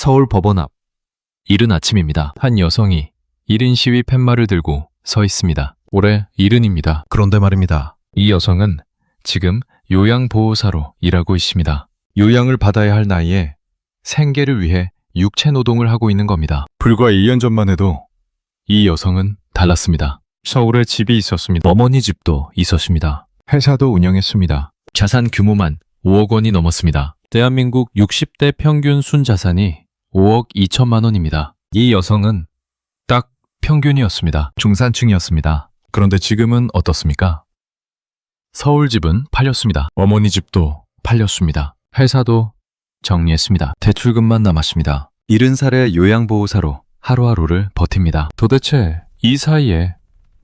서울 법원 앞. 이른 아침입니다. 한 여성이 1인 시위 팻말을 들고 서 있습니다. 올해 70입니다. 그런데 말입니다. 이 여성은 지금 요양보호사로 일하고 있습니다. 요양을 받아야 할 나이에 생계를 위해 육체 노동을 하고 있는 겁니다. 불과 1년 전만 해도 이 여성은 달랐습니다. 서울에 집이 있었습니다. 어머니 집도 있었습니다. 회사도 운영했습니다. 자산 규모만 5억 원이 넘었습니다. 대한민국 60대 평균 순자산이 5억 2천만 원입니다. 이 여성은 딱 평균이었습니다. 중산층이었습니다. 그런데 지금은 어떻습니까? 서울 집은 팔렸습니다. 어머니 집도 팔렸습니다. 회사도 정리했습니다. 대출금만 남았습니다. 70살의 요양보호사로 하루하루를 버팁니다. 도대체 이 사이에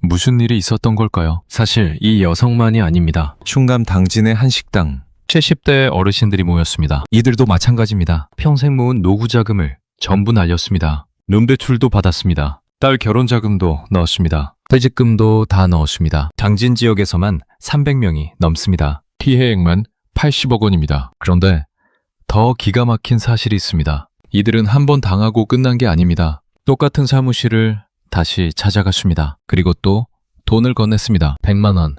무슨 일이 있었던 걸까요? 사실 이 여성만이 아닙니다. 충남 당진의 한 식당. 70대 어르신들이 모였습니다. 이들도 마찬가지입니다. 평생 모은 노후 자금을 전부 날렸습니다. 룸대출도 받았습니다. 딸 결혼 자금도 넣었습니다. 퇴직금도 다 넣었습니다. 당진 지역에서만 300명이 넘습니다. 피해액만 80억 원입니다. 그런데 더 기가 막힌 사실이 있습니다. 이들은 한 번 당하고 끝난 게 아닙니다. 똑같은 사무실을 다시 찾아갔습니다. 그리고 또 돈을 건넸습니다. 100만 원,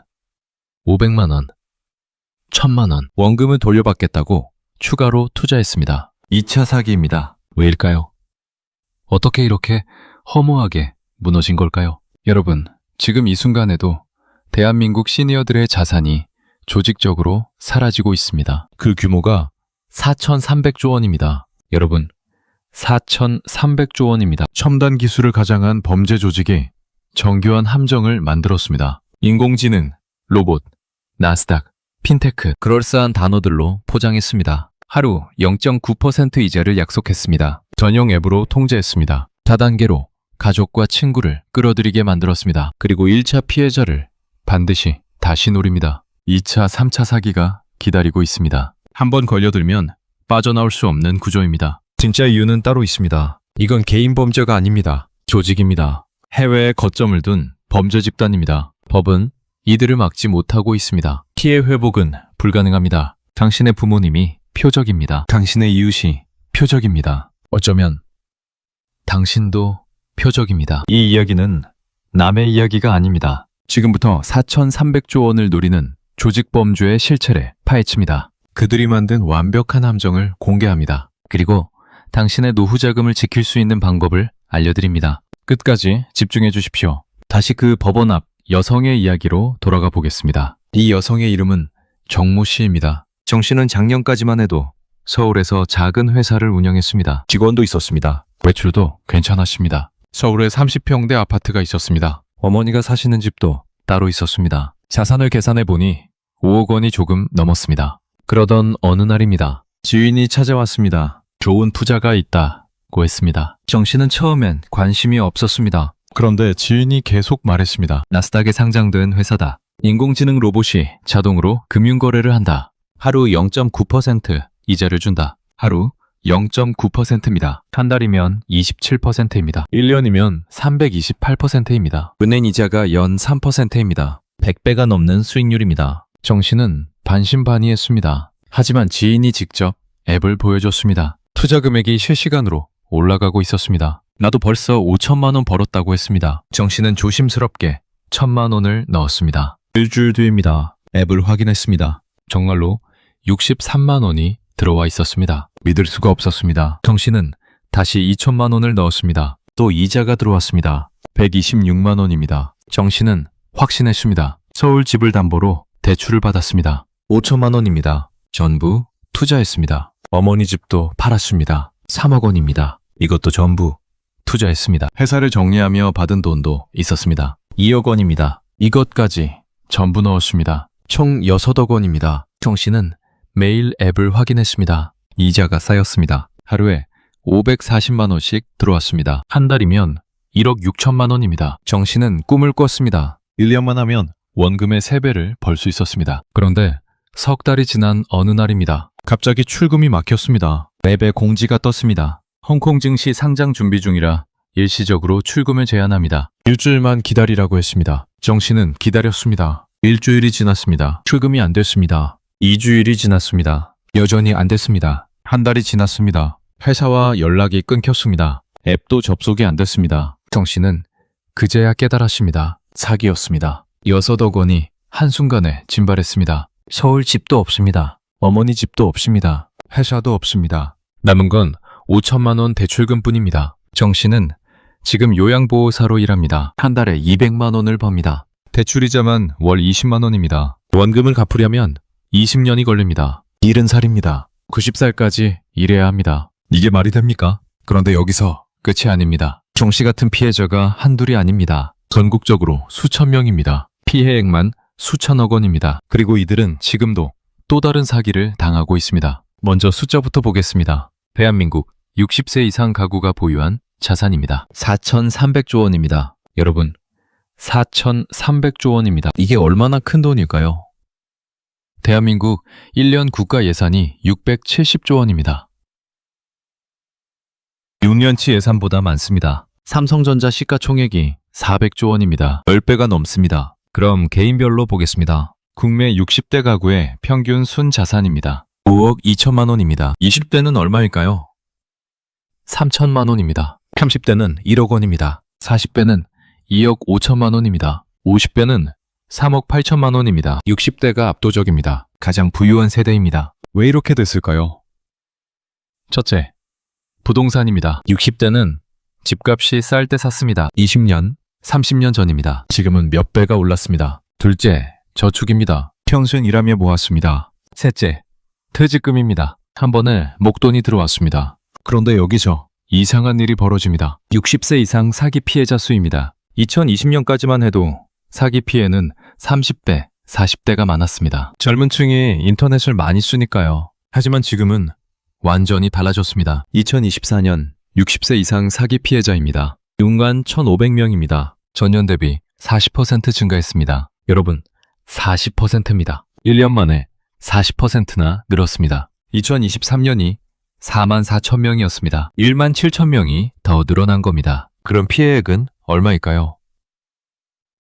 500만 원, 1000만 원. 원금을 돌려받겠다고 추가로 투자했습니다. 2차 사기입니다. 왜일까요? 어떻게 이렇게 허무하게 무너진 걸까요? 여러분, 지금 이 순간에도 대한민국 시니어들의 자산이 조직적으로 사라지고 있습니다. 그 규모가 4,300조 원입니다. 여러분, 4,300조 원입니다. 첨단 기술을 가장한 범죄 조직이 정교한 함정을 만들었습니다. 인공지능, 로봇, 나스닥, 핀테크, 그럴싸한 단어들로 포장했습니다. 하루 0.9% 이자를 약속했습니다. 전용 앱으로 통제했습니다. 다단계로 가족과 친구를 끌어들이게 만들었습니다. 그리고 1차 피해자를 반드시 다시 노립니다. 2차, 3차 사기가 기다리고 있습니다. 한번 걸려들면 빠져나올 수 없는 구조입니다. 진짜 이유는 따로 있습니다. 이건 개인 범죄가 아닙니다. 조직입니다. 해외에 거점을 둔 범죄 집단입니다. 법은 이들을 막지 못하고 있습니다. 피해 회복은 불가능합니다. 당신의 부모님이 표적입니다. 당신의 이웃이 표적입니다. 어쩌면 당신도 표적입니다. 이 이야기는 남의 이야기가 아닙니다. 지금부터 4,300조 원을 노리는 조직범죄의 실체를 파헤칩니다. 그들이 만든 완벽한 함정을 공개합니다. 그리고 당신의 노후 자금을 지킬 수 있는 방법을 알려드립니다. 끝까지 집중해 주십시오. 다시 그 법원 앞 여성의 이야기로 돌아가 보겠습니다. 이 여성의 이름은 정모 씨입니다. 정 씨는 작년까지만 해도 서울에서 작은 회사를 운영했습니다. 직원도 있었습니다. 외출도 괜찮았습니다. 서울에 30평대 아파트가 있었습니다. 어머니가 사시는 집도 따로 있었습니다. 자산을 계산해 보니 5억 원이 조금 넘었습니다. 그러던 어느 날입니다. 지인이 찾아왔습니다. 좋은 투자가 있다고 했습니다. 정 씨는 처음엔 관심이 없었습니다. 그런데 지인이 계속 말했습니다. 나스닥에 상장된 회사다. 인공지능 로봇이 자동으로 금융거래를 한다. 하루 0.9% 이자를 준다. 하루 0.9%입니다. 한 달이면 27%입니다. 1년이면 328%입니다. 은행 이자가 연 3%입니다. 100배가 넘는 수익률입니다. 정 씨는 반신반의했습니다. 하지만 지인이 직접 앱을 보여줬습니다. 투자 금액이 실시간으로 올라가고 있었습니다. 나도 벌써 5천만 원 벌었다고 했습니다. 정 씨는 조심스럽게 1,000만 원을 넣었습니다. 일주일 뒤입니다. 앱을 확인했습니다. 정말로 63만 원이 들어와 있었습니다. 믿을 수가 없었습니다. 정 씨는 다시 2천만 원을 넣었습니다. 또 이자가 들어왔습니다. 126만 원입니다. 정 씨는 확신했습니다. 서울 집을 담보로 대출을 받았습니다. 5천만 원입니다. 전부 투자했습니다. 어머니 집도 팔았습니다. 3억 원입니다. 이것도 전부 투자했습니다. 회사를 정리하며 받은 돈도 있었습니다. 2억 원입니다. 이것까지 전부 넣었습니다. 총 6억 원입니다. 정 씨는 매일 앱을 확인했습니다. 이자가 쌓였습니다. 하루에 540만 원씩 들어왔습니다. 한 달이면 1억 6천만 원입니다. 정 씨는 꿈을 꿨습니다. 1년만 하면 원금의 3배를 벌 수 있었습니다. 그런데 석 달이 지난 어느 날입니다. 갑자기 출금이 막혔습니다. 앱에 공지가 떴습니다. 홍콩 증시 상장 준비 중이라 일시적으로 출금을 제한합니다. 일주일만 기다리라고 했습니다. 정 씨는 기다렸습니다. 일주일이 지났습니다. 출금이 안 됐습니다. 2주일이 지났습니다. 여전히 안 됐습니다. 한 달이 지났습니다. 회사와 연락이 끊겼습니다. 앱도 접속이 안 됐습니다. 정 씨는 그제야 깨달았습니다. 사기였습니다. 6억 원이 한순간에 증발했습니다. 서울 집도 없습니다. 어머니 집도 없습니다. 회사도 없습니다. 남은 건 5천만 원 대출금뿐입니다. 정 씨는 지금 요양보호사로 일합니다. 한 달에 200만 원을 법니다. 대출이자만 월 20만 원입니다. 원금을 갚으려면 20년이 걸립니다. 70살입니다. 90살까지 일해야 합니다. 이게 말이 됩니까? 그런데 여기서 끝이 아닙니다. 정 씨 같은 피해자가 한둘이 아닙니다. 전국적으로 수천 명입니다. 피해액만 수천억 원입니다. 그리고 이들은 지금도 또 다른 사기를 당하고 있습니다. 먼저 숫자부터 보겠습니다. 대한민국 60세 이상 가구가 보유한 자산입니다. 4,300조 원입니다. 여러분, 4,300조 원입니다. 이게 얼마나 큰 돈일까요? 대한민국 1년 국가 예산이 670조 원입니다. 6년치 예산보다 많습니다. 삼성전자 시가총액이 400조 원입니다. 10배가 넘습니다. 그럼 개인별로 보겠습니다. 국내 60대 가구의 평균 순자산입니다. 5억 2천만 원입니다. 20대는 얼마일까요? 3천만 원입니다. 30대는 1억 원입니다. 40대는 2억 5천만 원입니다. 50대는 3억 8천만 원입니다. 60대가 압도적입니다. 가장 부유한 세대입니다. 왜 이렇게 됐을까요? 첫째, 부동산입니다. 60대는 집값이 쌀 때 샀습니다. 20년, 30년 전입니다. 지금은 몇 배가 올랐습니다. 둘째, 저축입니다. 평생 일하며 모았습니다. 셋째, 퇴직금입니다. 한 번에 목돈이 들어왔습니다. 그런데 여기서 이상한 일이 벌어집니다. 60세 이상 사기 피해자 수입니다. 2020년까지만 해도 사기 피해는 30대, 40대가 많았습니다. 젊은 층이 인터넷을 많이 쓰니까요. 하지만 지금은 완전히 달라졌습니다. 2024년 60세 이상 사기 피해자입니다. 연간 1,500명입니다. 전년 대비 40% 증가했습니다. 여러분, 40%입니다. 1년 만에 40%나 늘었습니다. 2023년이 4만 4천 명이었습니다. 1만 7천 명이 더 늘어난 겁니다. 그럼 피해액은 얼마일까요?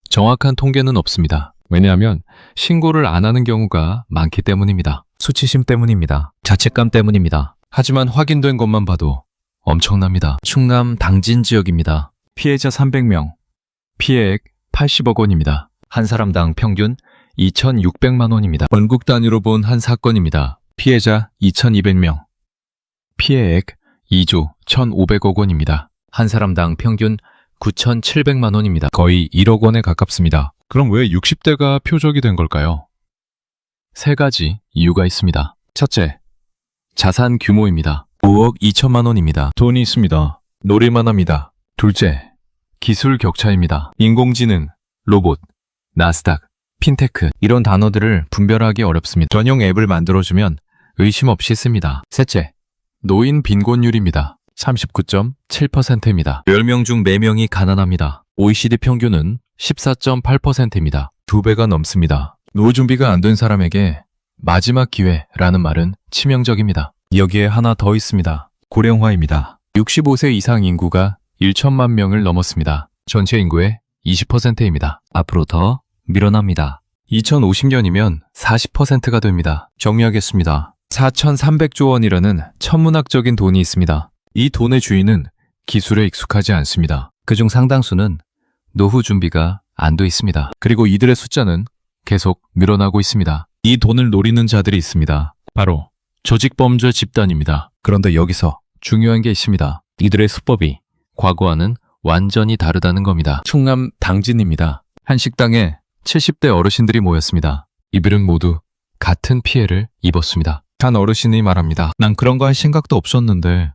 정확한 통계는 없습니다. 왜냐하면 신고를 안 하는 경우가 많기 때문입니다. 수치심 때문입니다. 자책감 때문입니다. 하지만 확인된 것만 봐도 엄청납니다. 충남 당진 지역입니다. 피해자 300명, 피해액 80억 원입니다. 한 사람당 평균 2,600만 원입니다. 전국 단위로 본 한 사건입니다. 피해자 2,200명, 피해액 2조 1,500억 원입니다. 한 사람당 평균 9,700만 원입니다. 거의 1억 원에 가깝습니다. 그럼 왜 60대가 표적이 된 걸까요? 세 가지 이유가 있습니다. 첫째, 자산 규모입니다. 5억 2천만 원입니다. 돈이 있습니다. 노릴만 합니다. 둘째, 기술 격차입니다. 인공지능, 로봇, 나스닥, 핀테크 이런 단어들을 분별하기 어렵습니다. 전용 앱을 만들어주면 의심 없이 씁니다. 셋째, 노인 빈곤율입니다. 39.7%입니다. 10명 중 4명이 가난합니다. OECD 평균은 14.8%입니다. 2배가 넘습니다. 노후 준비가 안 된 사람에게 마지막 기회라는 말은 치명적입니다. 여기에 하나 더 있습니다. 고령화입니다. 65세 이상 인구가 1천만 명을 넘었습니다. 전체 인구의 20%입니다. 앞으로 더 밀어납니다. 2050년이면 40%가 됩니다. 정리하겠습니다. 4,300조 원이라는 천문학적인 돈이 있습니다. 이 돈의 주인은 기술에 익숙하지 않습니다. 그중 상당수는 노후 준비가 안 돼 있습니다. 그리고 이들의 숫자는 계속 늘어나고 있습니다. 이 돈을 노리는 자들이 있습니다. 바로 조직범죄 집단입니다. 그런데 여기서 중요한 게 있습니다. 이들의 수법이 과거와는 완전히 다르다는 겁니다. 충남 당진입니다. 한 식당에 70대 어르신들이 모였습니다. 이들은 모두 같은 피해를 입었습니다. 한 어르신이 말합니다. 난 그런 거 할 생각도 없었는데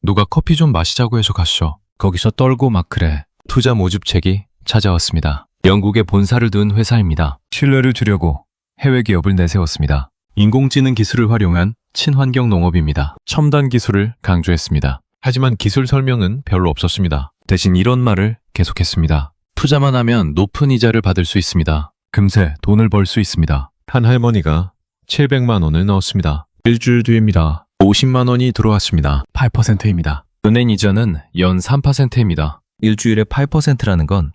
누가 커피 좀 마시자고 해서 갔어. 거기서 떨고 막 그래. 투자 모집책이 찾아왔습니다. 영국에 본사를 둔 회사입니다. 신뢰를 주려고 해외 기업을 내세웠습니다. 인공지능 기술을 활용한 친환경 농업입니다. 첨단 기술을 강조했습니다. 하지만 기술 설명은 별로 없었습니다. 대신 이런 말을 계속했습니다. 투자만 하면 높은 이자를 받을 수 있습니다. 금세 돈을 벌 수 있습니다. 한 할머니가 700만 원을 넣었습니다. 일주일 뒤입니다. 50만 원이 들어왔습니다. 8%입니다. 은행 이자는 연 3%입니다. 일주일에 8%라는 건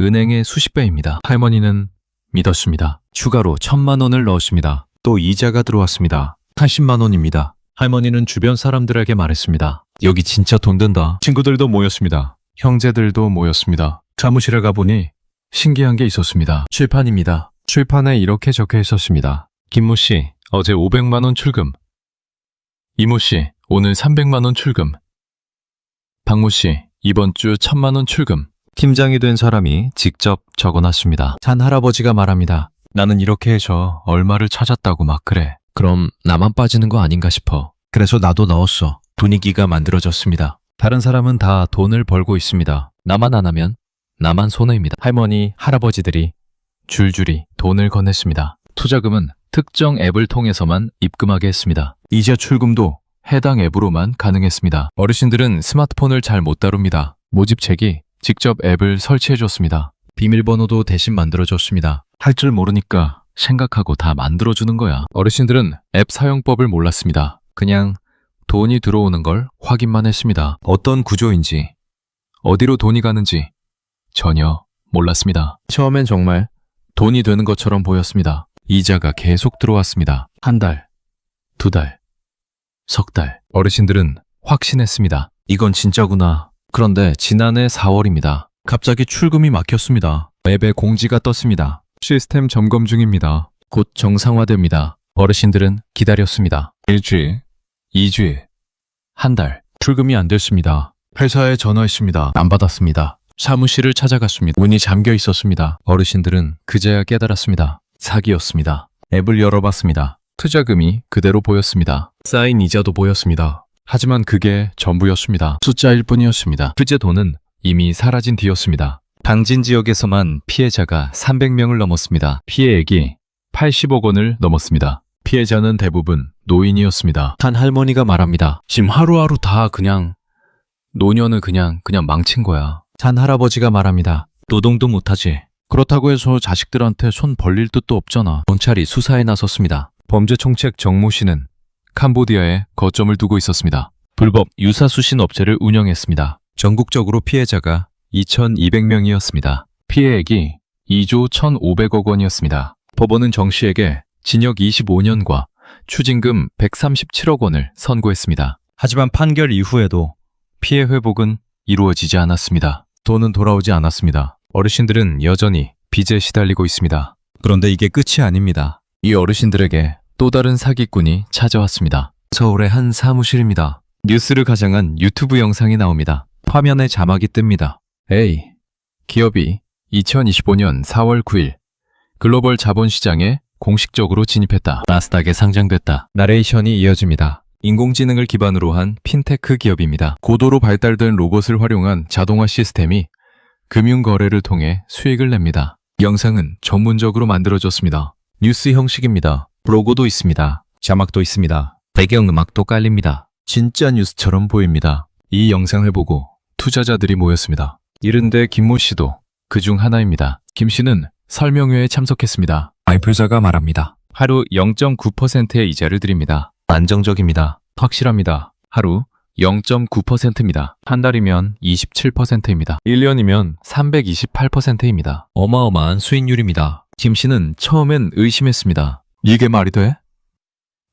은행의 수십 배입니다. 할머니는 믿었습니다. 추가로 1,000만 원을 넣었습니다. 또 이자가 들어왔습니다. 80만 원입니다. 할머니는 주변 사람들에게 말했습니다. 여기 진짜 돈 든다. 친구들도 모였습니다. 형제들도 모였습니다. 사무실에 가보니 신기한 게 있었습니다. 칠판입니다. 칠판에 이렇게 적혀 있었습니다. 김모 씨, 어제 500만 원 출금. 이모 씨, 오늘 300만 원 출금. 박모 씨, 이번 주 1000만 원 출금. 팀장이 된 사람이 직접 적어놨습니다. 산 할아버지가 말합니다. 나는 이렇게 해서 얼마를 찾았다고 막 그래. 그럼 나만 빠지는 거 아닌가 싶어. 그래서 나도 넣었어. 분위기가 만들어졌습니다. 다른 사람은 다 돈을 벌고 있습니다. 나만 안 하면 나만 손해입니다. 할머니, 할아버지들이 줄줄이 돈을 건넸습니다. 투자금은 특정 앱을 통해서만 입금하게 했습니다. 이자 출금도 해당 앱으로만 가능했습니다. 어르신들은 스마트폰을 잘 못 다룹니다. 모집책이 직접 앱을 설치해줬습니다. 비밀번호도 대신 만들어줬습니다. 할 줄 모르니까 생각하고 다 만들어주는 거야. 어르신들은 앱 사용법을 몰랐습니다. 그냥 돈이 들어오는 걸 확인만 했습니다. 어떤 구조인지, 어디로 돈이 가는지 전혀 몰랐습니다. 처음엔 정말 돈이 되는 것처럼 보였습니다. 이자가 계속 들어왔습니다. 한 달, 두 달, 석 달. 어르신들은 확신했습니다. 이건 진짜구나. 그런데 지난해 4월입니다. 갑자기 출금이 막혔습니다. 앱에 공지가 떴습니다. 시스템 점검 중입니다. 곧 정상화됩니다. 어르신들은 기다렸습니다. 일주일, 2주일, 한 달. 출금이 안 됐습니다. 회사에 전화했습니다. 안 받았습니다. 사무실을 찾아갔습니다. 문이 잠겨 있었습니다. 어르신들은 그제야 깨달았습니다. 사기였습니다. 앱을 열어봤습니다. 투자금이 그대로 보였습니다. 쌓인 이자도 보였습니다. 하지만 그게 전부였습니다. 숫자일 뿐이었습니다. 그제 돈은 이미 사라진 뒤였습니다. 당진 지역에서만 피해자가 300명을 넘었습니다. 피해액이 80억 원을 넘었습니다. 피해자는 대부분 노인이었습니다. 한 할머니가 말합니다. 지금 하루하루 다 그냥 노년을 그냥 망친 거야. 한 할아버지가 말합니다. 노동도 못하지. 그렇다고 해서 자식들한테 손 벌릴 뜻도 없잖아. 경찰이 수사에 나섰습니다. 범죄총책 정모 씨는 캄보디아에 거점을 두고 있었습니다. 불법 유사수신 업체를 운영했습니다. 전국적으로 피해자가 2,200명이었습니다. 피해액이 2조 1,500억 원이었습니다. 법원은 정 씨에게 징역 25년과 추징금 137억 원을 선고했습니다. 하지만 판결 이후에도 피해 회복은 이루어지지 않았습니다. 돈은 돌아오지 않았습니다. 어르신들은 여전히 빚에 시달리고 있습니다. 그런데 이게 끝이 아닙니다. 이 어르신들에게 또 다른 사기꾼이 찾아왔습니다. 서울의 한 사무실입니다. 뉴스를 가장한 유튜브 영상이 나옵니다. 화면에 자막이 뜹니다. A. 기업이 2025년 4월 9일 글로벌 자본시장에 공식적으로 진입했다. 나스닥에 상장됐다. 나레이션이 이어집니다. 인공지능을 기반으로 한 핀테크 기업입니다. 고도로 발달된 로봇을 활용한 자동화 시스템이 금융거래를 통해 수익을 냅니다. 영상은 전문적으로 만들어졌습니다. 뉴스 형식입니다. 로고도 있습니다. 자막도 있습니다. 배경음악도 깔립니다. 진짜 뉴스처럼 보입니다. 이 영상을 보고 투자자들이 모였습니다. 이른데 김모 씨도 그중 하나입니다. 김 씨는 설명회에 참석했습니다. 발표자가 말합니다. 하루 0.9%의 이자를 드립니다. 안정적입니다. 확실합니다. 하루 0.9%입니다. 한 달이면 27%입니다. 1년이면 328%입니다. 어마어마한 수익률입니다. 김 씨는 처음엔 의심했습니다. 이게 말이 돼?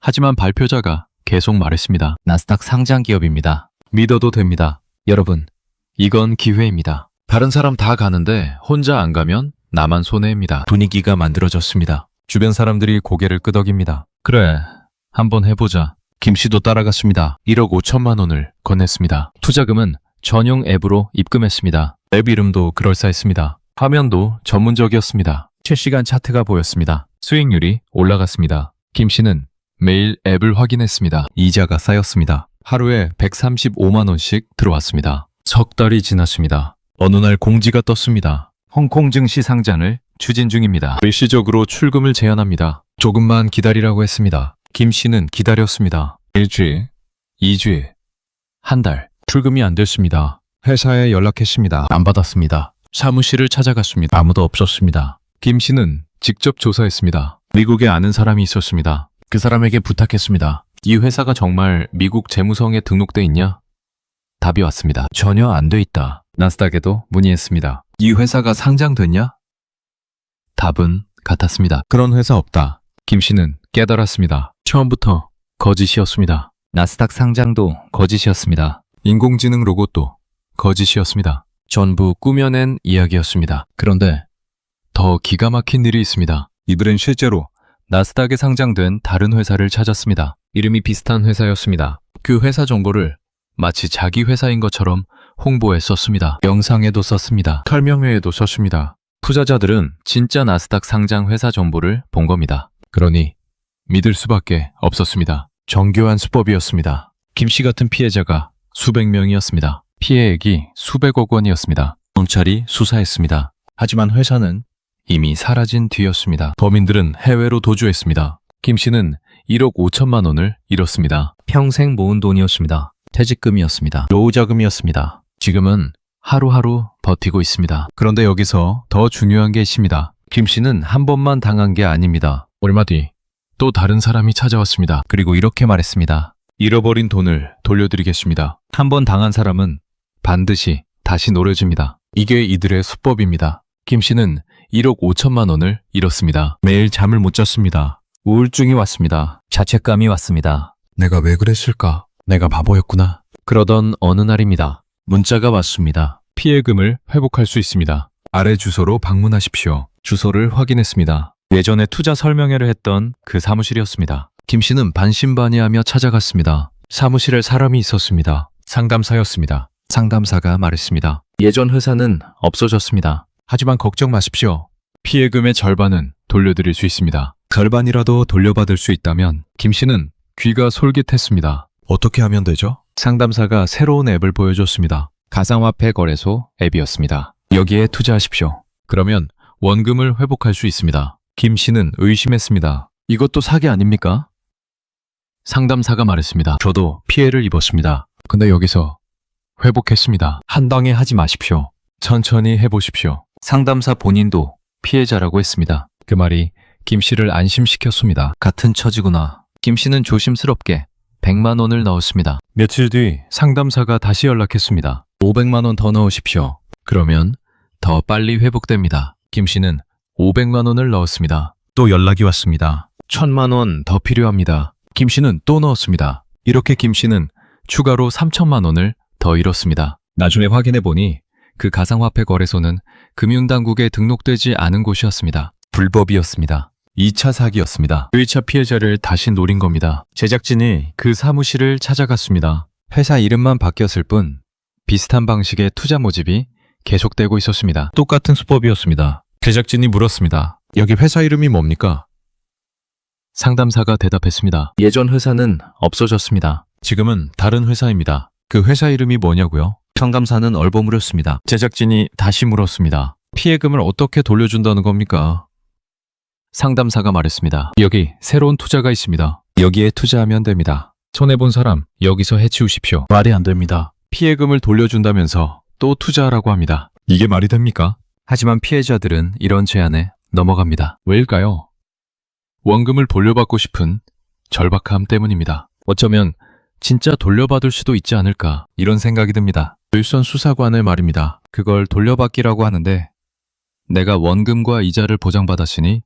하지만 발표자가 계속 말했습니다. 나스닥 상장 기업입니다. 믿어도 됩니다. 여러분, 이건 기회입니다. 다른 사람 다 가는데 혼자 안 가면 나만 손해입니다. 분위기가 만들어졌습니다. 주변 사람들이 고개를 끄덕입니다. 그래, 한번 해보자. 김 씨도 따라갔습니다. 1억 5천만 원을 건넸습니다. 투자금은 전용 앱으로 입금했습니다. 앱 이름도 그럴싸했습니다. 화면도 전문적이었습니다. 실시간 차트가 보였습니다. 수익률이 올라갔습니다. 김 씨는 매일 앱을 확인했습니다. 이자가 쌓였습니다. 하루에 135만 원씩 들어왔습니다. 석 달이 지났습니다. 어느 날 공지가 떴습니다. 홍콩 증시 상장을 추진 중입니다. 일시적으로 출금을 제한합니다. 조금만 기다리라고 했습니다. 김 씨는 기다렸습니다. 일주일, 2주일, 한 달. 출금이 안 됐습니다. 회사에 연락했습니다. 안 받았습니다. 사무실을 찾아갔습니다. 아무도 없었습니다. 김 씨는 직접 조사했습니다. 미국에 아는 사람이 있었습니다. 그 사람에게 부탁했습니다. 이 회사가 정말 미국 재무성에 등록돼 있냐? 답이 왔습니다. 전혀 안 돼 있다. 나스닥에도 문의했습니다. 이 회사가 상장됐냐? 답은 같았습니다. 그런 회사 없다. 김 씨는 깨달았습니다. 처음부터 거짓이었습니다. 나스닥 상장도 거짓이었습니다. 인공지능 로봇도 거짓이었습니다. 전부 꾸며낸 이야기였습니다. 그런데 더 기가 막힌 일이 있습니다. 이들은 실제로 나스닥에 상장된 다른 회사를 찾았습니다. 이름이 비슷한 회사였습니다. 그 회사 정보를 마치 자기 회사인 것처럼 홍보에 썼습니다. 영상에도 썼습니다. 설명회에도 썼습니다. 투자자들은 진짜 나스닥 상장 회사 정보를 본 겁니다. 그러니 믿을 수밖에 없었습니다. 정교한 수법이었습니다. 김 씨 같은 피해자가 수백 명이었습니다. 피해액이 수백억 원이었습니다. 경찰이 수사했습니다. 하지만 회사는 이미 사라진 뒤였습니다. 범인들은 해외로 도주했습니다. 김 씨는 1억 5천만 원을 잃었습니다. 평생 모은 돈이었습니다. 퇴직금이었습니다. 노후자금이었습니다. 지금은 하루하루 버티고 있습니다. 그런데 여기서 더 중요한 게 있습니다. 김 씨는 한 번만 당한 게 아닙니다. 얼마 뒤 또 다른 사람이 찾아왔습니다. 그리고 이렇게 말했습니다. 잃어버린 돈을 돌려드리겠습니다. 한 번 당한 사람은 반드시 다시 노려집니다. 이게 이들의 수법입니다. 김 씨는 1억 5천만 원을 잃었습니다. 매일 잠을 못 잤습니다. 우울증이 왔습니다. 자책감이 왔습니다. 내가 왜 그랬을까? 내가 바보였구나. 그러던 어느 날입니다. 문자가 왔습니다. 피해금을 회복할 수 있습니다. 아래 주소로 방문하십시오. 주소를 확인했습니다. 예전에 투자 설명회를 했던 그 사무실이었습니다. 김 씨는 반신반의하며 찾아갔습니다. 사무실에 사람이 있었습니다. 상담사였습니다. 상담사가 말했습니다. 예전 회사는 없어졌습니다. 하지만 걱정 마십시오. 피해금의 절반은 돌려드릴 수 있습니다. 절반이라도 돌려받을 수 있다면 김 씨는 귀가 솔깃했습니다. 어떻게 하면 되죠? 상담사가 새로운 앱을 보여줬습니다. 가상화폐 거래소 앱이었습니다. 여기에 투자하십시오. 그러면 원금을 회복할 수 있습니다. 김 씨는 의심했습니다. 이것도 사기 아닙니까? 상담사가 말했습니다. 저도 피해를 입었습니다. 근데 여기서 회복했습니다. 한 방에 하지 마십시오. 천천히 해보십시오. 상담사 본인도 피해자라고 했습니다. 그 말이 김 씨를 안심시켰습니다. 같은 처지구나. 김 씨는 조심스럽게 100만 원을 넣었습니다. 며칠 뒤 상담사가 다시 연락했습니다. 500만 원 더 넣으십시오. 그러면 더 빨리 회복됩니다. 김 씨는 500만 원을 넣었습니다. 또 연락이 왔습니다. 1000만 원 더 필요합니다. 김 씨는 또 넣었습니다. 이렇게 김 씨는 추가로 3천만 원을 더 잃었습니다. 나중에 확인해 보니 그 가상화폐 거래소는 금융당국에 등록되지 않은 곳이었습니다. 불법이었습니다. 2차 사기였습니다. 1차 피해자를 다시 노린 겁니다. 제작진이 그 사무실을 찾아갔습니다. 회사 이름만 바뀌었을 뿐 비슷한 방식의 투자 모집이 계속되고 있었습니다. 똑같은 수법이었습니다. 제작진이 물었습니다. 여기 회사 이름이 뭡니까? 상담사가 대답했습니다. 예전 회사는 없어졌습니다. 지금은 다른 회사입니다. 그 회사 이름이 뭐냐고요? 상담사는 얼버무렸습니다. 제작진이 다시 물었습니다. 피해금을 어떻게 돌려준다는 겁니까? 상담사가 말했습니다. 여기 새로운 투자가 있습니다. 여기에 투자하면 됩니다. 손해본 사람 여기서 해치우십시오. 말이 안 됩니다. 피해금을 돌려준다면서 또 투자하라고 합니다. 이게 말이 됩니까? 하지만 피해자들은 이런 제안에 넘어갑니다. 왜일까요? 원금을 돌려받고 싶은 절박함 때문입니다. 어쩌면 진짜 돌려받을 수도 있지 않을까 이런 생각이 듭니다. 일선 수사관의 말입니다. 그걸 돌려받기라고 하는데 내가 원금과 이자를 보장받았으니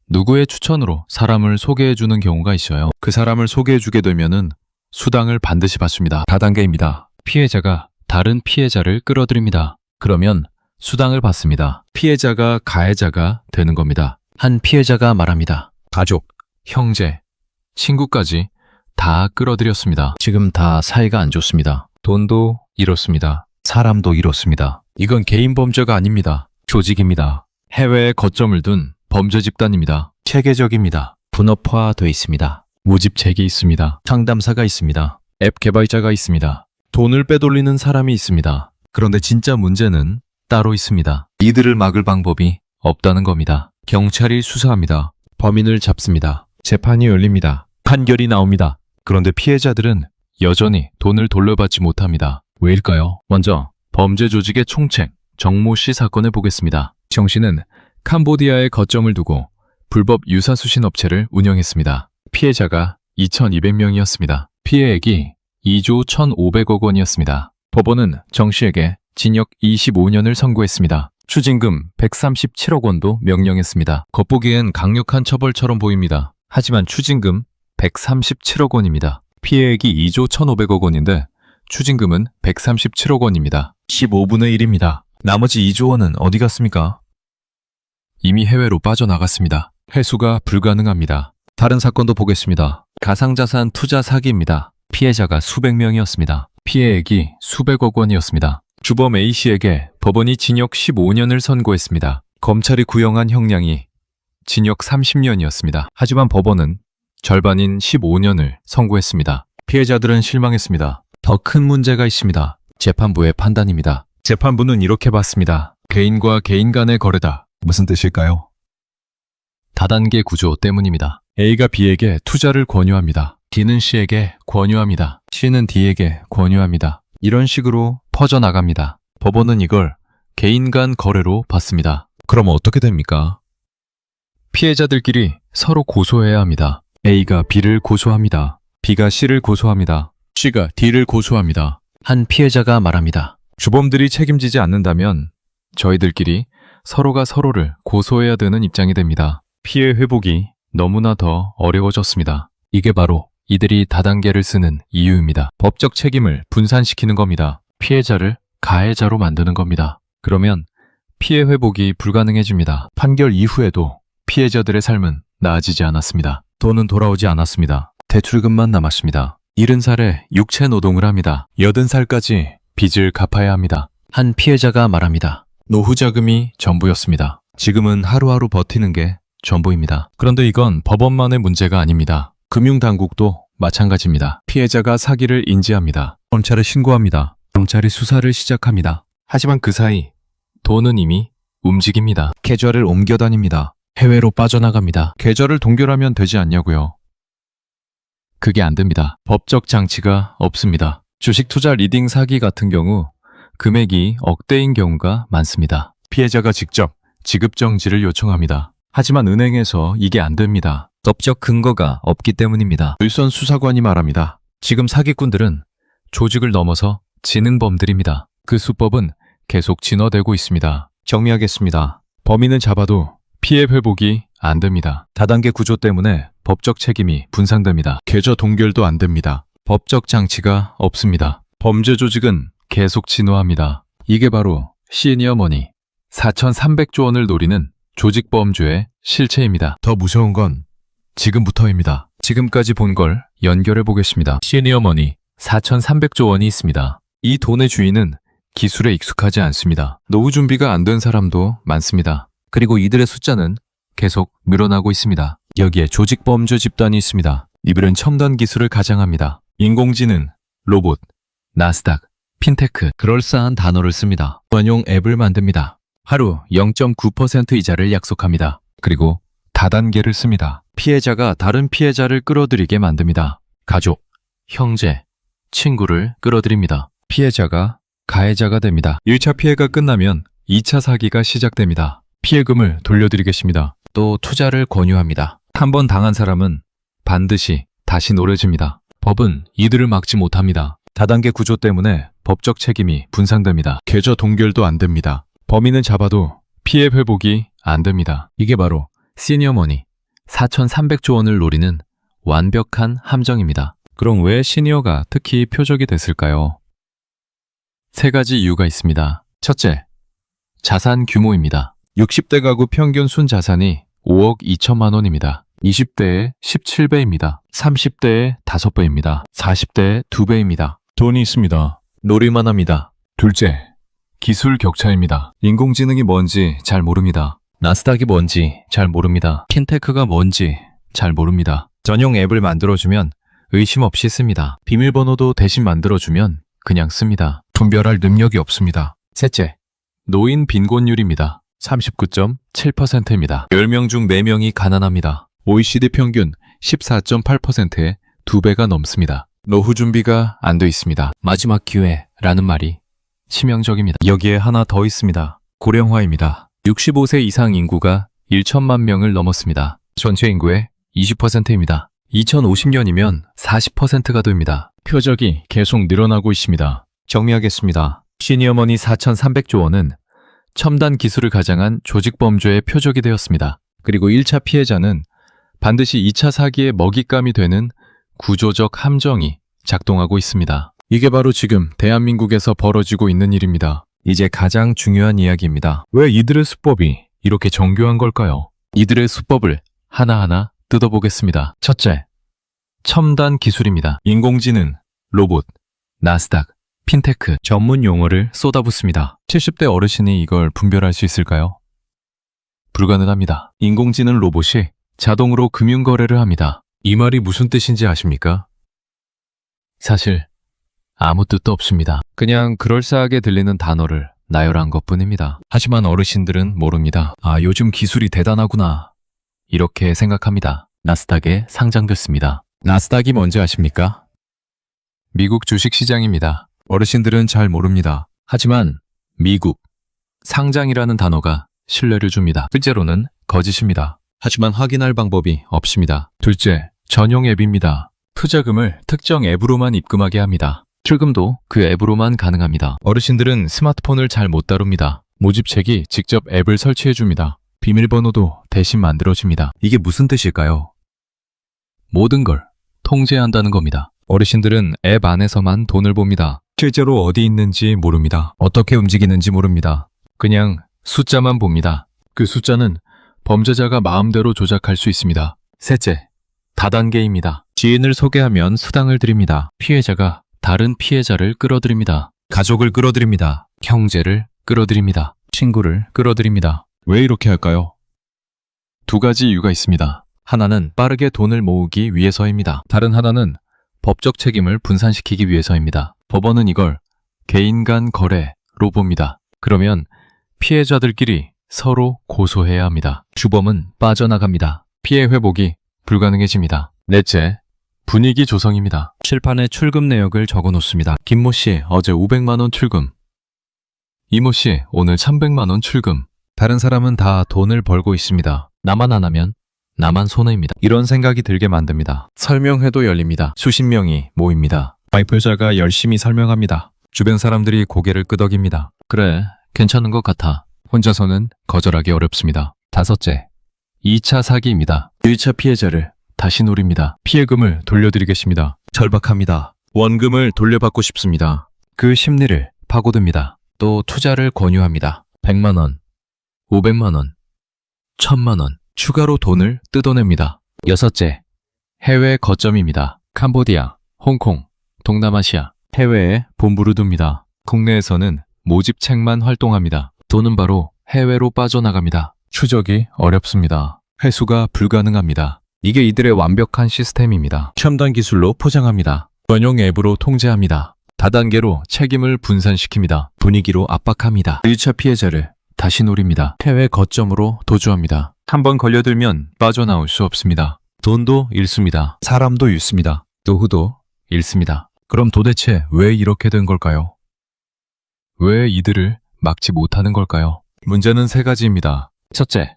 누구의 추천으로 사람을 소개해주는 경우가 있어요. 그 사람을 소개해주게 되면은 수당을 반드시 받습니다. 다단계입니다. 피해자가 다른 피해자를 끌어들입니다. 그러면 수당을 받습니다. 피해자가 가해자가 되는 겁니다. 한 피해자가 말합니다. 가족, 형제, 친구까지 다 끌어들였습니다. 지금 다 사이가 안 좋습니다. 돈도 잃었습니다. 사람도 잃었습니다. 이건 개인 범죄가 아닙니다. 조직입니다. 해외에 거점을 둔 범죄 집단입니다. 체계적입니다. 분업화되어 있습니다. 모집책이 있습니다. 상담사가 있습니다. 앱 개발자가 있습니다. 돈을 빼돌리는 사람이 있습니다. 그런데 진짜 문제는 따로 있습니다. 이들을 막을 방법이 없다는 겁니다. 경찰이 수사합니다. 범인을 잡습니다. 재판이 열립니다. 판결이 나옵니다. 그런데 피해자들은 여전히 돈을 돌려받지 못합니다. 왜일까요? 먼저 범죄 조직의 총책 정모 씨 사건을 보겠습니다. 정 씨는 캄보디아에 거점을 두고 불법 유사수신 업체를 운영했습니다. 피해자가 2,200명이었습니다. 피해액이 2조 1,500억 원이었습니다. 법원은 정 씨에게 징역 25년을 선고했습니다. 추징금 137억 원도 명령했습니다. 겉보기엔 강력한 처벌처럼 보입니다. 하지만 추징금 137억 원입니다. 피해액이 2조 1,500억 원인데 추징금은 137억 원입니다. 15분의 1입니다. 나머지 2조 원은 어디 갔습니까? 이미 해외로 빠져나갔습니다. 회수가 불가능합니다. 다른 사건도 보겠습니다. 가상자산 투자 사기입니다. 피해자가 수백 명이었습니다. 피해액이 수백억 원이었습니다. 주범 A씨에게 법원이 징역 15년을 선고했습니다. 검찰이 구형한 형량이 징역 30년이었습니다. 하지만 법원은 절반인 15년을 선고했습니다. 피해자들은 실망했습니다. 더 큰 문제가 있습니다. 재판부의 판단입니다. 재판부는 이렇게 봤습니다. 개인과 개인 간의 거래다. 무슨 뜻일까요? 다단계 구조 때문입니다. A가 B에게 투자를 권유합니다. D는 C에게 권유합니다. C는 D에게 권유합니다. 이런 식으로 퍼져나갑니다. 법원은 이걸 개인 간 거래로 봤습니다. 그럼 어떻게 됩니까? 피해자들끼리 서로 고소해야 합니다. A가 B를 고소합니다. B가 C를 고소합니다. C가 D를 고소합니다. 한 피해자가 말합니다. 주범들이 책임지지 않는다면 저희들끼리 서로가 서로를 고소해야 되는 입장이 됩니다. 피해 회복이 너무나 더 어려워졌습니다. 이게 바로 이들이 다단계를 쓰는 이유입니다. 법적 책임을 분산시키는 겁니다. 피해자를 가해자로 만드는 겁니다. 그러면 피해 회복이 불가능해집니다. 판결 이후에도 피해자들의 삶은 나아지지 않았습니다. 돈은 돌아오지 않았습니다. 대출금만 남았습니다. 70살에 육체 노동을 합니다. 80살까지 빚을 갚아야 합니다. 한 피해자가 말합니다. 노후 자금이 전부였습니다. 지금은 하루하루 버티는 게 전부입니다. 그런데 이건 법원만의 문제가 아닙니다. 금융당국도 마찬가지입니다. 피해자가 사기를 인지합니다. 검찰에 신고합니다. 경찰이 수사를 시작합니다. 하지만 그 사이 돈은 이미 움직입니다. 계좌를 옮겨 다닙니다. 해외로 빠져나갑니다. 계좌를 동결하면 되지 않냐고요. 그게 안 됩니다. 법적 장치가 없습니다. 주식 투자 리딩 사기 같은 경우 금액이 억대인 경우가 많습니다. 피해자가 직접 지급 정지를 요청합니다. 하지만 은행에서 이게 안 됩니다. 법적 근거가 없기 때문입니다. 율선 수사관이 말합니다. 지금 사기꾼들은 조직을 넘어서 지능범들입니다. 그 수법은 계속 진화되고 있습니다. 정리하겠습니다. 범인은 잡아도 피해 회복이 안 됩니다. 다단계 구조 때문에 법적 책임이 분산됩니다. 계좌 동결도 안 됩니다. 법적 장치가 없습니다. 범죄 조직은 계속 진화합니다. 이게 바로 시니어머니 4,300조 원을 노리는 조직범죄의 실체입니다. 더 무서운 건 지금부터입니다. 지금까지 본 걸 연결해 보겠습니다. 시니어머니 4,300조 원이 있습니다. 이 돈의 주인은 기술에 익숙하지 않습니다. 노후 준비가 안 된 사람도 많습니다. 그리고 이들의 숫자는 계속 늘어나고 있습니다. 여기에 조직범죄 집단이 있습니다. 이들은 첨단 기술을 가장합니다. 인공지능, 로봇, 나스닥, 핀테크, 그럴싸한 단어를 씁니다. 관용 앱을 만듭니다. 하루 0.9% 이자를 약속합니다. 그리고 다단계를 씁니다. 피해자가 다른 피해자를 끌어들이게 만듭니다. 가족, 형제, 친구를 끌어들입니다. 피해자가 가해자가 됩니다. 1차 피해가 끝나면 2차 사기가 시작됩니다. 피해금을 돌려드리겠습니다. 또 투자를 권유합니다. 한 번 당한 사람은 반드시 다시 노려집니다. 법은 이들을 막지 못합니다. 다단계 구조 때문에 법적 책임이 분산됩니다. 계좌 동결도 안 됩니다. 범인은 잡아도 피해 회복이 안 됩니다. 이게 바로 시니어머니 4,300조 원을 노리는 완벽한 함정입니다. 그럼 왜 시니어가 특히 표적이 됐을까요? 세 가지 이유가 있습니다. 첫째, 자산 규모입니다. 60대 가구 평균 순자산이 5억 2천만 원입니다. 20대의 17배입니다. 30대의 5배입니다. 40대의 2배입니다. 돈이 있습니다. 놀이만 합니다. 둘째, 기술 격차입니다. 인공지능이 뭔지 잘 모릅니다. 나스닥이 뭔지 잘 모릅니다. 킨테크가 뭔지 잘 모릅니다. 전용 앱을 만들어주면 의심 없이 씁니다. 비밀번호도 대신 만들어주면 그냥 씁니다. 분별할 능력이 없습니다. 셋째, 노인 빈곤율입니다. 39.7%입니다. 10명 중 4명이 가난합니다. OECD 평균 14.8%에 2배가 넘습니다. 노후 준비가 안 돼 있습니다. 마지막 기회라는 말이 치명적입니다. 여기에 하나 더 있습니다. 고령화입니다. 65세 이상 인구가 1천만 명을 넘었습니다. 전체 인구의 20%입니다. 2050년이면 40%가 됩니다. 표적이 계속 늘어나고 있습니다. 정리하겠습니다. 시니어머니 4,300조 원은 첨단 기술을 가장한 조직범죄의 표적이 되었습니다. 그리고 1차 피해자는 반드시 2차 사기의 먹잇감이 되는 구조적 함정이 작동하고 있습니다. 이게 바로 지금 대한민국에서 벌어지고 있는 일입니다. 이제 가장 중요한 이야기입니다. 왜 이들의 수법이 이렇게 정교한 걸까요? 이들의 수법을 하나하나 뜯어보겠습니다. 첫째, 첨단 기술입니다. 인공지능, 로봇, 나스닥, 핀테크 전문 용어를 쏟아붓습니다. 70대 어르신이 이걸 분별할 수 있을까요? 불가능합니다. 인공지능 로봇이 자동으로 금융거래를 합니다. 이 말이 무슨 뜻인지 아십니까? 사실 아무 뜻도 없습니다. 그냥 그럴싸하게 들리는 단어를 나열한 것뿐입니다. 하지만 어르신들은 모릅니다. 아, 요즘 기술이 대단하구나. 이렇게 생각합니다. 나스닥에 상장됐습니다. 나스닥이 뭔지 아십니까? 미국 주식시장입니다. 어르신들은 잘 모릅니다. 하지만 미국, 상장이라는 단어가 신뢰를 줍니다. 실제로는 거짓입니다. 하지만 확인할 방법이 없습니다. 둘째, 전용 앱입니다. 투자금을 특정 앱으로만 입금하게 합니다. 출금도 그 앱으로만 가능합니다. 어르신들은 스마트폰을 잘 못 다룹니다. 모집책이 직접 앱을 설치해 줍니다. 비밀번호도 대신 만들어줍니다. 이게 무슨 뜻일까요? 모든 걸 통제한다는 겁니다. 어르신들은 앱 안에서만 돈을 봅니다. 실제로 어디 있는지 모릅니다. 어떻게 움직이는지 모릅니다. 그냥 숫자만 봅니다. 그 숫자는 범죄자가 마음대로 조작할 수 있습니다. 셋째, 다단계입니다. 지인을 소개하면 수당을 드립니다. 피해자가 다른 피해자를 끌어들입니다. 가족을 끌어들입니다. 형제를 끌어들입니다. 친구를 끌어들입니다. 왜 이렇게 할까요? 두 가지 이유가 있습니다. 하나는 빠르게 돈을 모으기 위해서입니다. 다른 하나는 법적 책임을 분산시키기 위해서입니다. 법원은 이걸 개인 간 거래로 봅니다. 그러면 피해자들끼리 서로 고소해야 합니다. 주범은 빠져나갑니다. 피해 회복이 불가능해집니다. 넷째, 분위기 조성입니다. 칠판에 출금 내역을 적어 놓습니다. 김모 씨, 어제 500만 원 출금. 이모 씨, 오늘 300만 원 출금. 다른 사람은 다 돈을 벌고 있습니다. 나만 안 하면 나만 손해입니다. 이런 생각이 들게 만듭니다. 설명회도 열립니다. 수십 명이 모입니다. 발표자가 열심히 설명합니다. 주변 사람들이 고개를 끄덕입니다. 그래, 괜찮은 것 같아. 혼자서는 거절하기 어렵습니다. 다섯째, 2차 사기입니다. 1차 피해자를 다시 노립니다. 피해금을 돌려드리겠습니다. 절박합니다. 원금을 돌려받고 싶습니다. 그 심리를 파고듭니다. 또 투자를 권유합니다. 100만 원, 500만 원, 1000만 원. 추가로 돈을 뜯어냅니다. 여섯째, 해외 거점입니다. 캄보디아, 홍콩, 동남아시아, 해외에 본부를 둡니다. 국내에서는 모집책만 활동합니다. 돈은 바로 해외로 빠져나갑니다. 추적이 어렵습니다. 회수가 불가능합니다. 이게 이들의 완벽한 시스템입니다. 첨단 기술로 포장합니다. 전용 앱으로 통제합니다. 다단계로 책임을 분산시킵니다. 분위기로 압박합니다. 1차 피해자를 다시 노립니다. 해외 거점으로 도주합니다. 한번 걸려들면 빠져나올 수 없습니다. 돈도 잃습니다. 사람도 잃습니다. 노후도 잃습니다. 그럼 도대체 왜 이렇게 된 걸까요? 왜 이들을 막지 못하는 걸까요? 문제는 세 가지입니다. 첫째,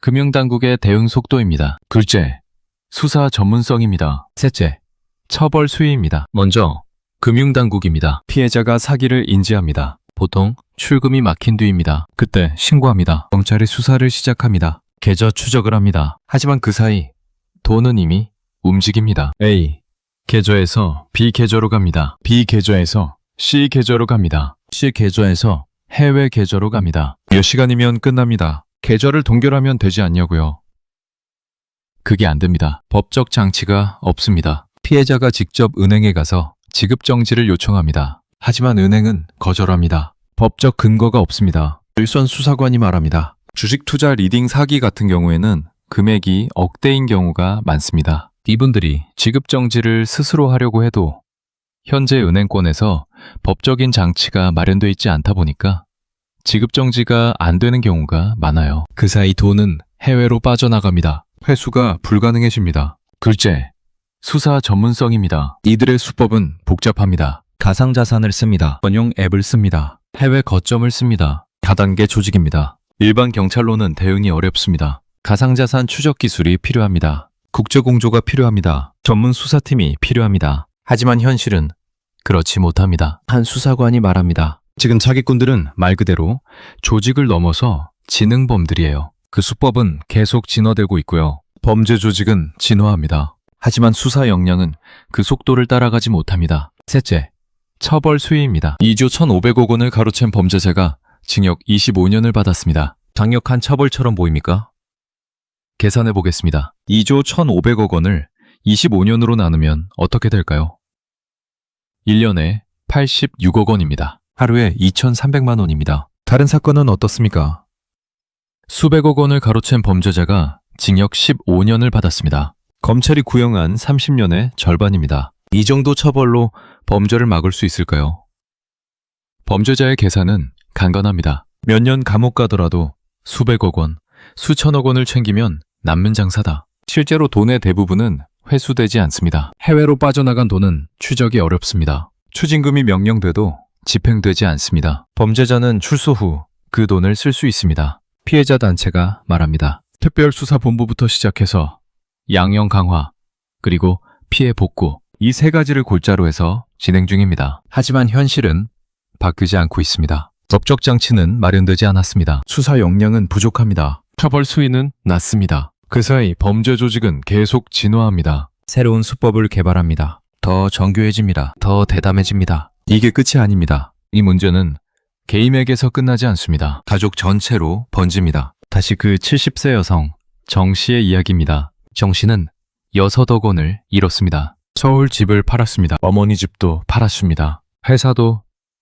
금융당국의 대응 속도입니다. 둘째, 수사 전문성입니다. 셋째, 처벌 수위입니다. 먼저, 금융당국입니다. 피해자가 사기를 인지합니다. 보통 출금이 막힌 뒤입니다. 그때 신고합니다. 경찰이 수사를 시작합니다. 계좌 추적을 합니다. 하지만 그 사이 돈은 이미 움직입니다. A 계좌에서 B 계좌로 갑니다. B 계좌에서 C 계좌로 갑니다. C 계좌에서 해외 계좌로 갑니다. 몇 시간이면 끝납니다. 계좌를 동결하면 되지 않냐고요. 그게 안 됩니다. 법적 장치가 없습니다. 피해자가 직접 은행에 가서 지급 정지를 요청합니다. 하지만 은행은 거절합니다. 법적 근거가 없습니다. 일선 수사관이 말합니다. 주식 투자 리딩 사기 같은 경우에는 금액이 억대인 경우가 많습니다. 이분들이 지급 정지를 스스로 하려고 해도 현재 은행권에서 법적인 장치가 마련되어 있지 않다 보니까 지급 정지가 안 되는 경우가 많아요. 그 사이 돈은 해외로 빠져나갑니다. 회수가 불가능해집니다. 둘째, 수사 전문성입니다. 이들의 수법은 복잡합니다. 가상자산을 씁니다. 전용 앱을 씁니다. 해외 거점을 씁니다. 다단계 조직입니다. 일반 경찰로는 대응이 어렵습니다. 가상자산 추적 기술이 필요합니다. 국제공조가 필요합니다. 전문 수사팀이 필요합니다. 하지만 현실은 그렇지 못합니다. 한 수사관이 말합니다. 지금 사기꾼들은 말 그대로 조직을 넘어서 지능범들이에요. 그 수법은 계속 진화되고 있고요. 범죄 조직은 진화합니다. 하지만 수사 역량은 그 속도를 따라가지 못합니다. 셋째, 처벌 수위입니다. 2조 1,500억 원을 가로챈 범죄자가 징역 25년을 받았습니다. 강력한 처벌처럼 보입니까? 계산해 보겠습니다. 2조 1,500억 원을 25년으로 나누면 어떻게 될까요? 1년에 86억 원입니다. 하루에 2,300만 원입니다. 다른 사건은 어떻습니까? 수백억 원을 가로챈 범죄자가 징역 15년을 받았습니다. 검찰이 구형한 30년의 절반입니다. 이 정도 처벌로 범죄를 막을 수 있을까요? 범죄자의 계산은 간단합니다. 몇 년 감옥 가더라도 수백억 원, 수천억 원을 챙기면 남는 장사다. 실제로 돈의 대부분은 회수되지 않습니다. 해외로 빠져나간 돈은 추적이 어렵습니다. 추징금이 명령돼도 집행되지 않습니다. 범죄자는 출소 후 그 돈을 쓸 수 있습니다. 피해자 단체가 말합니다. 특별수사본부부터 시작해서 양형 강화, 그리고 피해 복구, 이 세 가지를 골자로 해서 진행 중입니다. 하지만 현실은 바뀌지 않고 있습니다. 법적 장치는 마련되지 않았습니다. 수사 역량은 부족합니다. 처벌 수위는 낮습니다. 그 사이 범죄 조직은 계속 진화합니다. 새로운 수법을 개발합니다. 더 정교해집니다. 더 대담해집니다. 이게 끝이 아닙니다. 이 문제는 개인에게서 끝나지 않습니다. 가족 전체로 번집니다. 다시 그 70세 여성 정 씨의 이야기입니다. 정 씨는 6억 원을 잃었습니다. 서울 집을 팔았습니다. 어머니 집도 팔았습니다. 회사도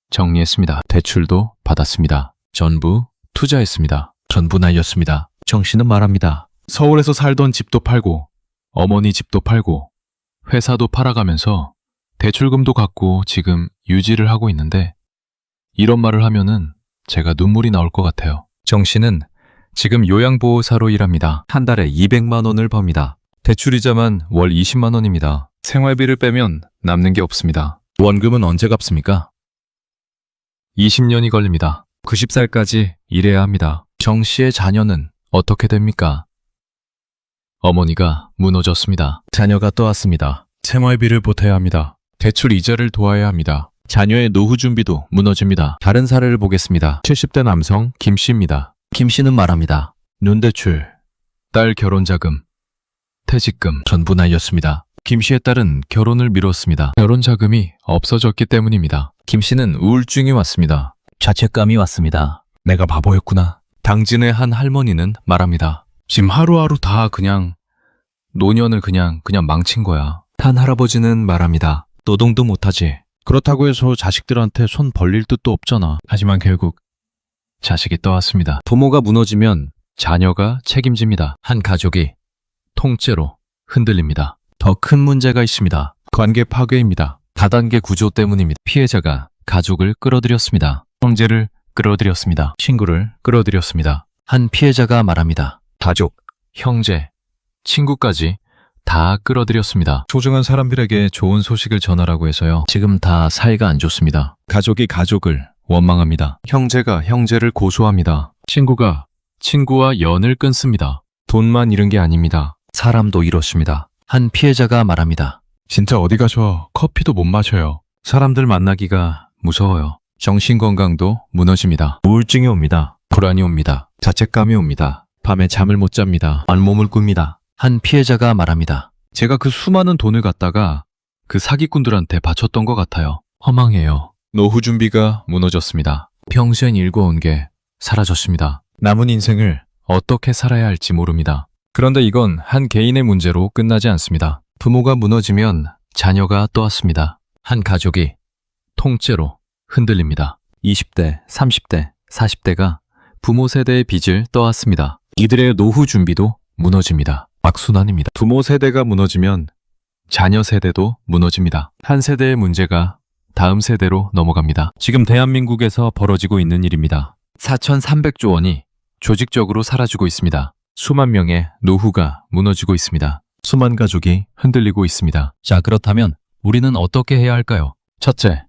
정리했습니다. 대출도 받았습니다. 전부 투자했습니다. 전부 날렸습니다. 정 씨는 말합니다. 서울에서 살던 집도 팔고 어머니 집도 팔고 회사도 팔아가면서 대출금도 갚고 지금 유지를 하고 있는데 이런 말을 하면은 제가 눈물이 나올 것 같아요. 정 씨는 지금 요양보호사로 일합니다. 한 달에 200만 원을 법니다. 대출이자만 월 20만 원입니다. 생활비를 빼면 남는 게 없습니다. 원금은 언제 갚습니까? 20년이 걸립니다. 90살까지 일해야 합니다. 정 씨의 자녀는 어떻게 됩니까? 어머니가 무너졌습니다. 자녀가 떠왔습니다. 생활비를 보태야 합니다. 대출 이자를 도와야 합니다. 자녀의 노후 준비도 무너집니다. 다른 사례를 보겠습니다. 70대 남성 김 씨입니다. 김 씨는 말합니다. 눈대출, 딸 결혼자금, 퇴직금 전부 날렸습니다. 김 씨의 딸은 결혼을 미뤘습니다. 결혼 자금이 없어졌기 때문입니다. 김 씨는 우울증이 왔습니다. 자책감이 왔습니다. 내가 바보였구나. 당진의 한 할머니는 말합니다. 지금 하루하루 다 그냥 노년을 그냥 망친 거야. 한 할아버지는 말합니다. 노동도 못하지. 그렇다고 해서 자식들한테 손 벌릴 뜻도 없잖아. 하지만 결국 자식이 떠왔습니다. 부모가 무너지면 자녀가 책임집니다. 한 가족이 통째로 흔들립니다. 더 큰 문제가 있습니다. 관계 파괴입니다. 다단계 구조 때문입니다. 피해자가 가족을 끌어들였습니다. 형제를 끌어들였습니다. 친구를 끌어들였습니다. 한 피해자가 말합니다. 가족, 형제, 친구까지 다 끌어들였습니다. 소중한 사람들에게 좋은 소식을 전하라고 해서요. 지금 다 사이가 안 좋습니다. 가족이 가족을 원망합니다. 형제가 형제를 고소합니다. 친구가 친구와 연을 끊습니다. 돈만 잃은 게 아닙니다. 사람도 잃었습니다. 한 피해자가 말합니다. 진짜 어디 가서 커피도 못 마셔요. 사람들 만나기가 무서워요. 정신건강도 무너집니다. 우울증이 옵니다. 불안이 옵니다. 자책감이 옵니다. 밤에 잠을 못 잡니다. 알몸을 꿉니다. 한 피해자가 말합니다. 제가 그 수많은 돈을 갖다가 그 사기꾼들한테 바쳤던 것 같아요. 허망해요. 노후 준비가 무너졌습니다. 평생 일궈온 게 사라졌습니다. 남은 인생을 어떻게 살아야 할지 모릅니다. 그런데 이건 한 개인의 문제로 끝나지 않습니다. 부모가 무너지면 자녀가 떠왔습니다. 한 가족이 통째로 흔들립니다. 20대, 30대, 40대가 부모 세대의 빚을 떠왔습니다. 이들의 노후 준비도 무너집니다. 악순환입니다. 부모 세대가 무너지면 자녀 세대도 무너집니다. 한 세대의 문제가 다음 세대로 넘어갑니다. 지금 대한민국에서 벌어지고 있는 일입니다. 4,300조 원이 조직적으로 사라지고 있습니다. 수만 명의 노후가 무너지고 있습니다. 수만 가족이 흔들리고 있습니다. 자, 그렇다면 우리는 어떻게 해야 할까요? 첫째,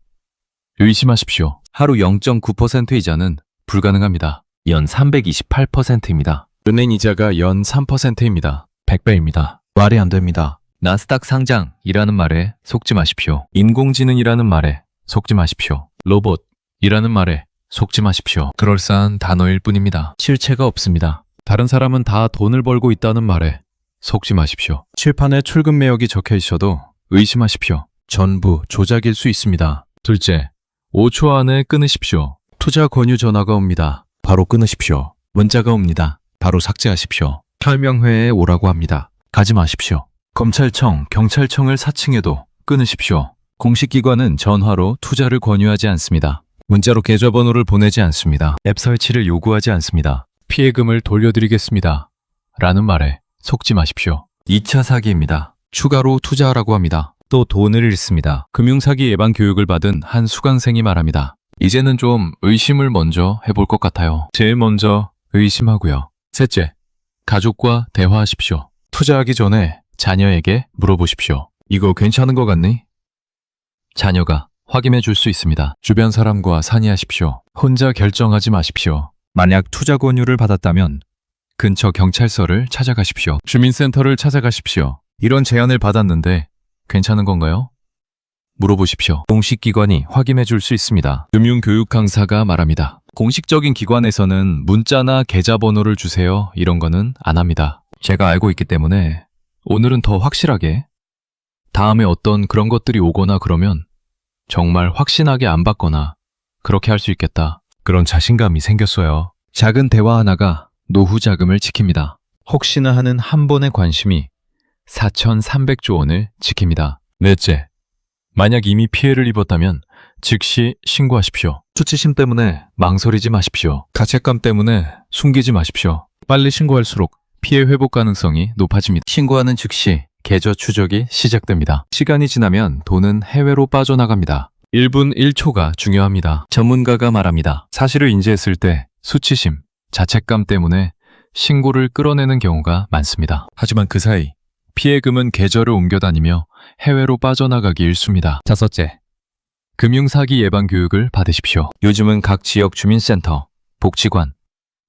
의심하십시오. 하루 0.9% 이자는 불가능합니다. 연 328%입니다. 은행 이자가 연 3%입니다. 100배입니다. 말이 안 됩니다. 나스닥 상장이라는 말에 속지 마십시오. 인공지능이라는 말에 속지 마십시오. 로봇이라는 말에 속지 마십시오. 그럴싸한 단어일 뿐입니다. 실체가 없습니다. 다른 사람은 다 돈을 벌고 있다는 말에 속지 마십시오. 칠판에 출금 내역이 적혀 있어도 의심하십시오. 전부 조작일 수 있습니다. 둘째, 5초 안에 끊으십시오. 투자 권유 전화가 옵니다. 바로 끊으십시오. 문자가 옵니다. 바로 삭제하십시오. 설명회에 오라고 합니다. 가지 마십시오. 검찰청, 경찰청을 사칭해도 끊으십시오. 공식 기관은 전화로 투자를 권유하지 않습니다. 문자로 계좌번호를 보내지 않습니다. 앱 설치를 요구하지 않습니다. 피해금을 돌려드리겠습니다. 라는 말에 속지 마십시오. 2차 사기입니다. 추가로 투자하라고 합니다. 또 돈을 잃습니다. 금융사기 예방 교육을 받은 한 수강생이 말합니다. 이제는 좀 의심을 먼저 해볼 것 같아요. 제일 먼저 의심하고요. 셋째, 가족과 대화하십시오. 투자하기 전에 자녀에게 물어보십시오. 이거 괜찮은 것 같니? 자녀가 확인해 줄 수 있습니다. 주변 사람과 상의하십시오. 혼자 결정하지 마십시오. 만약 투자 권유를 받았다면 근처 경찰서를 찾아가십시오. 주민센터를 찾아가십시오. 이런 제안을 받았는데 괜찮은 건가요? 물어보십시오. 공식 기관이 확인해 줄 수 있습니다. 금융교육 강사가 말합니다. 공식적인 기관에서는 문자나 계좌번호를 주세요. 이런 거는 안 합니다. 제가 알고 있기 때문에 오늘은 더 확실하게, 다음에 어떤 그런 것들이 오거나 그러면 정말 확신하게 안 받거나 그렇게 할 수 있겠다. 그런 자신감이 생겼어요. 작은 대화 하나가 노후 자금을 지킵니다. 혹시나 하는 한 번의 관심이 4,300조 원을 지킵니다. 넷째, 만약 이미 피해를 입었다면 즉시 신고하십시오. 수치심 때문에 망설이지 마십시오. 가책감 때문에 숨기지 마십시오. 빨리 신고할수록 피해 회복 가능성이 높아집니다. 신고하는 즉시 계좌 추적이 시작됩니다. 시간이 지나면 돈은 해외로 빠져나갑니다. 1분 1초가 중요합니다. 전문가가 말합니다. 사실을 인지했을 때 수치심, 자책감 때문에 신고를 끌어내는 경우가 많습니다. 하지만 그 사이 피해금은 계좌를 옮겨다니며 해외로 빠져나가기 일쑤입니다. 다섯째, 금융사기 예방 교육을 받으십시오. 요즘은 각 지역 주민센터, 복지관,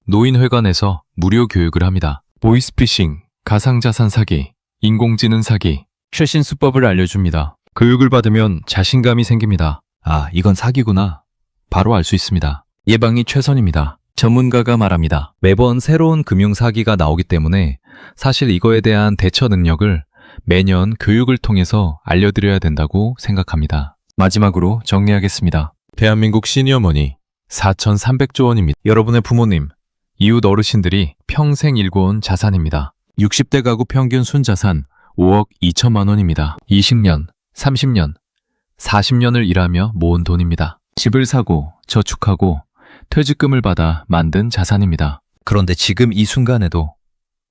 노인회관에서 무료 교육을 합니다. 보이스피싱, 가상자산 사기, 인공지능 사기, 최신 수법을 알려줍니다. 교육을 받으면 자신감이 생깁니다. 아, 이건 사기구나. 바로 알 수 있습니다. 예방이 최선입니다. 전문가가 말합니다. 매번 새로운 금융사기가 나오기 때문에 사실 이거에 대한 대처 능력을 매년 교육을 통해서 알려드려야 된다고 생각합니다. 마지막으로 정리하겠습니다. 대한민국 시니어머니 4,300조 원입니다. 여러분의 부모님, 이웃 어르신들이 평생 일궈온 자산입니다. 60대 가구 평균 순자산 5억 2천만 원입니다. 20년, 30년, 40년을 일하며 모은 돈입니다. 집을 사고 저축하고 퇴직금을 받아 만든 자산입니다. 그런데 지금 이 순간에도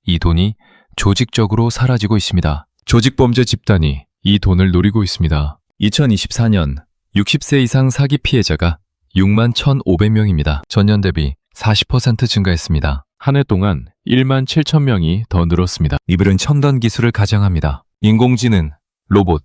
이 돈이 조직적으로 사라지고 있습니다. 조직범죄 집단이 이 돈을 노리고 있습니다. 2024년 60세 이상 사기 피해자가 6만 1,500명입니다. 전년 대비 40% 증가했습니다. 한 해 동안 1만 7천 명이 더 늘었습니다. 이들은 첨단 기술을 가장합니다. 인공지능, 로봇,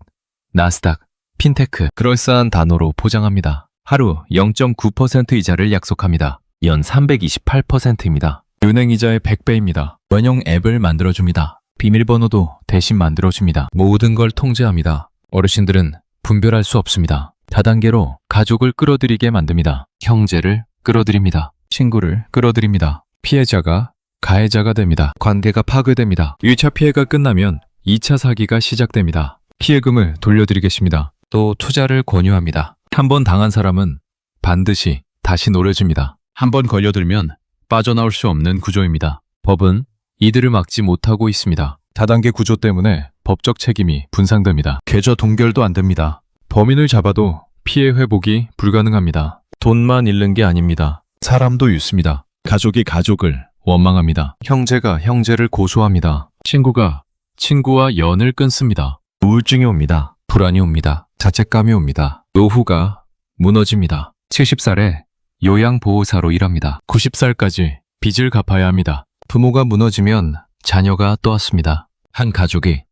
나스닥, 핀테크, 그럴싸한 단어로 포장합니다. 하루 0.9% 이자를 약속합니다. 연 328%입니다. 은행 이자의 100배입니다. 원형 앱을 만들어줍니다. 비밀번호도 대신 만들어줍니다. 모든 걸 통제합니다. 어르신들은 분별할 수 없습니다. 다단계로 가족을 끌어들이게 만듭니다. 형제를 끌어들입니다. 친구를 끌어들입니다. 피해자가 가해자가 됩니다. 관계가 파괴됩니다. 1차 피해가 끝나면 2차 사기가 시작됩니다. 피해금을 돌려드리겠습니다. 또 투자를 권유합니다. 한 번 당한 사람은 반드시 다시 노려집니다. 한 번 걸려들면 빠져나올 수 없는 구조입니다. 법은 이들을 막지 못하고 있습니다. 다단계 구조 때문에 법적 책임이 분산됩니다. 계좌 동결도 안 됩니다. 범인을 잡아도 피해 회복이 불가능합니다. 돈만 잃는 게 아닙니다. 사람도 잃습니다. 가족이 가족을 원망합니다. 형제가 형제를 고소합니다. 친구가 친구와 연을 끊습니다. 우울증이 옵니다. 불안이 옵니다. 자책감이 옵니다. 노후가 무너집니다. 70살에 요양보호사로 일합니다. 90살까지 빚을 갚아야 합니다. 부모가 무너지면 자녀가 떠왔습니다. 한 가족이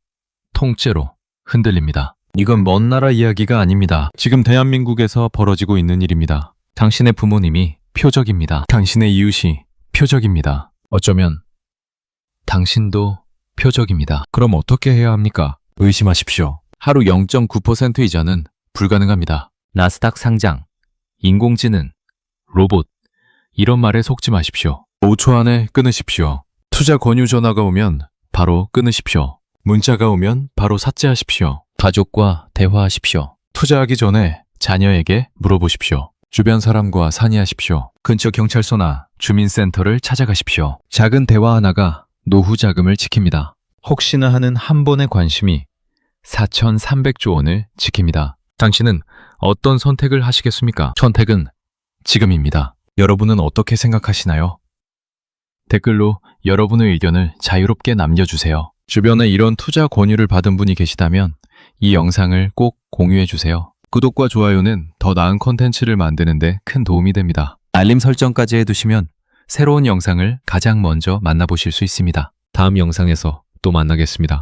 통째로 흔들립니다. 이건 먼 나라 이야기가 아닙니다. 지금 대한민국에서 벌어지고 있는 일입니다. 당신의 부모님이 표적입니다. 당신의 이웃이 표적입니다. 어쩌면 당신도 표적입니다. 그럼 어떻게 해야 합니까? 의심하십시오. 하루 0.9% 이자는 불가능합니다. 나스닥 상장, 인공지능, 로봇, 이런 말에 속지 마십시오. 5초 안에 끊으십시오. 투자 권유 전화가 오면 바로 끊으십시오. 문자가 오면 바로 삭제하십시오. 가족과 대화하십시오. 투자하기 전에 자녀에게 물어보십시오. 주변 사람과 상의하십시오. 근처 경찰서나 주민센터를 찾아가십시오. 작은 대화 하나가 노후 자금을 지킵니다. 혹시나 하는 한 번의 관심이 4,300조 원을 지킵니다. 당신은 어떤 선택을 하시겠습니까? 선택은 지금입니다. 여러분은 어떻게 생각하시나요? 댓글로 여러분의 의견을 자유롭게 남겨주세요. 주변에 이런 투자 권유를 받은 분이 계시다면 이 영상을 꼭 공유해주세요. 구독과 좋아요는 더 나은 콘텐츠를 만드는 데 큰 도움이 됩니다. 알림 설정까지 해두시면 새로운 영상을 가장 먼저 만나보실 수 있습니다. 다음 영상에서 또 만나겠습니다.